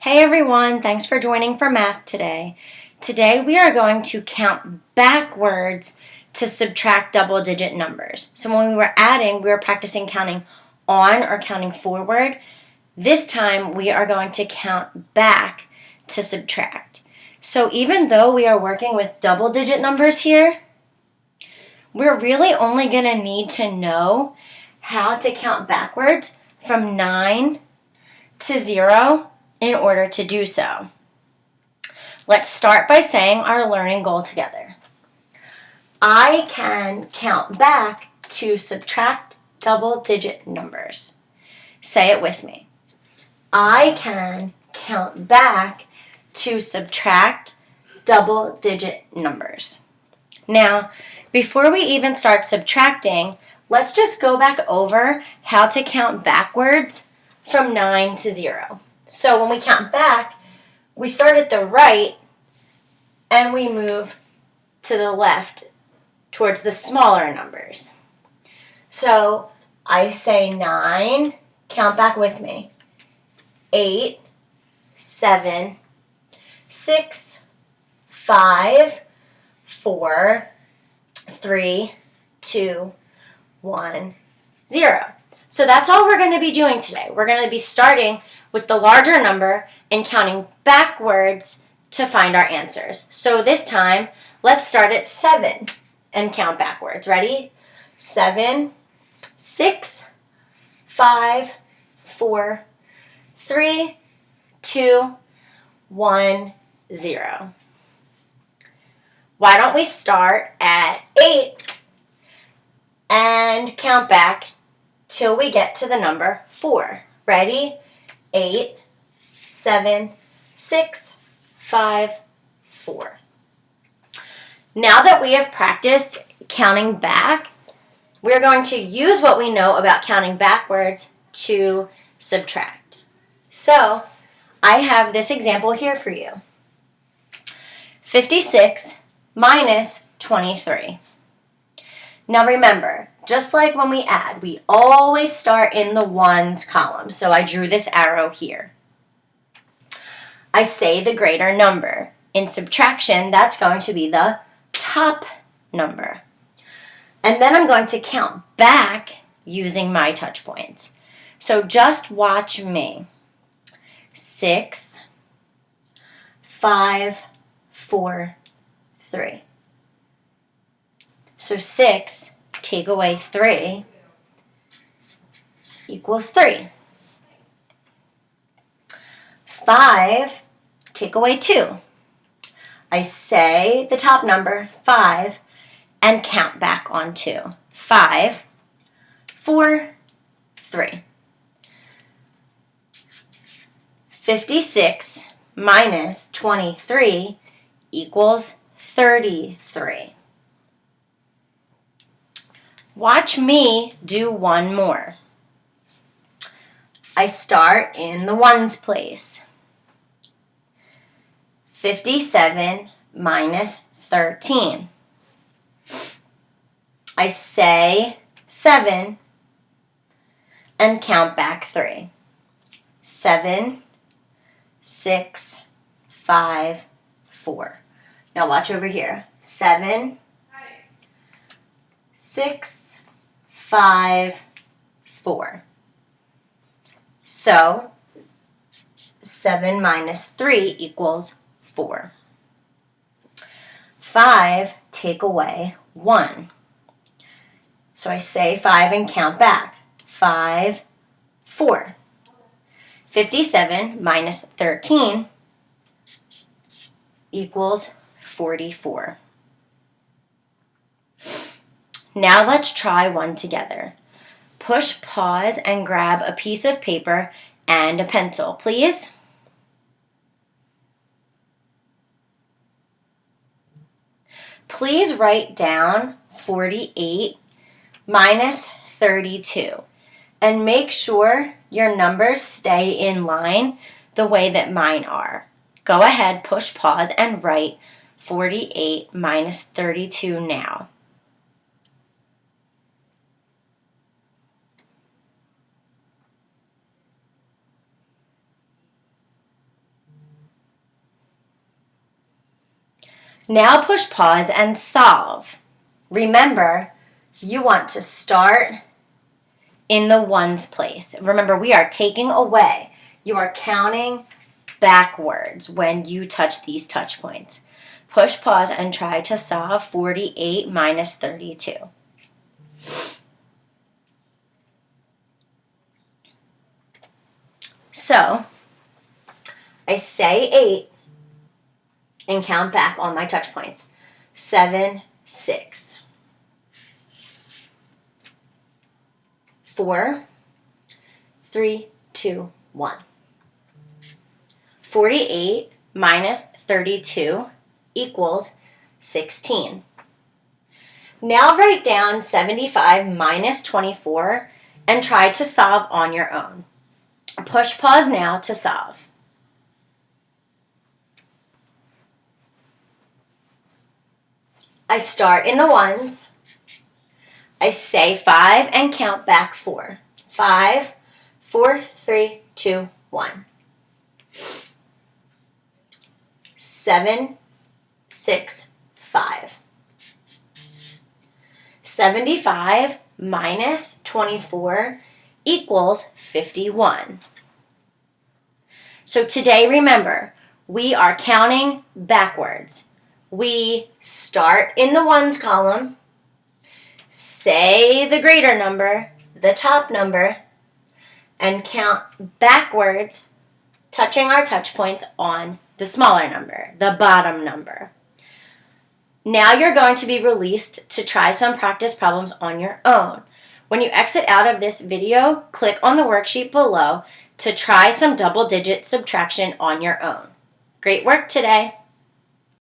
Hey everyone, thanks for joining for math today. Today we are going to count backwards to subtract double-digit numbers. So when we were adding, we were practicing counting on or counting forward. This time we are going to count back to subtract. So even though we are working with double-digit numbers here, we're really only going to need to know how to count backwards from 9 to 0 in order to do so. Let's start by saying our learning goal together. I can count back to subtract double-digit numbers. Say it with me. I can count back to subtract double-digit numbers. Now, before we even start subtracting, let's just go back over how to count backwards from 9 to 0. So when we count back, we start at the right and we move to the left towards the smaller numbers. So I say 9, count back with me. 8, 7, 6, 5, 4, 3, 2, 1, 0. So that's all we're going to be doing today. We're going to be starting with the larger number and counting backwards to find our answers. So this time, let's start at 7 and count backwards. Ready? 7, 6, 5, 4, 3, 2, 1, 0. Why don't we start at 8 and count back till we get to the number 4. Ready? 8, 7, 6, 5, 4. Now that we have practiced counting back, we're going to use what we know about counting backwards to subtract. So, I have this example here for you. 56 minus 23. Now remember, just like when we add, we always start in the ones column. So I drew this arrow here. I say the greater number. In subtraction, that's going to be the top number. And then I'm going to count back using my touch points. So just watch me. 6, 5, 4, 3. So 6, take away 3, equals 3. 5, take away 2. I say the top number, 5, and count back on 2. 5, 4, 3. 56 minus 23 equals 33. Watch me do one more. I start in the ones place. 57 minus 13. I say 7 and count back 3. 7, 6, 5, 4. Now watch over here. 7, 6, 5, 4. So 7 minus 3 equals 4. 5, take away 1. So I say 5 and count back. 5, 4. 57 minus 13 equals 44. Now let's try one together. Push pause and grab a piece of paper and a pencil, please. Please write down 48 minus 32 and make sure your numbers stay in line the way that mine are. Go ahead, push pause, and write 48 minus 32 now. Now push pause and solve. Remember, you want to start in the ones place. Remember, we are taking away. You are counting backwards when you touch these touch points. Push pause and try to solve 48 minus 32. So, I say 8 and count back on my touch points. 7, 6. 4, 3, 2, 1. 48 minus 32 equals 16. Now write down 75 minus 24 and try to solve on your own. Push pause now to solve. I start in the ones. I say 5 and count back 4. 5, 4, 3, 2, 1. 7, 6, 5. 75 minus 24 equals 51. So today, remember, we are counting backwards. We start in the ones column, say the greater number, the top number, and count backwards, touching our touch points on the smaller number, the bottom number. Now you're going to be released to try some practice problems on your own. When you exit out of this video, click on the worksheet below to try some double-digit subtraction on your own. Great work today!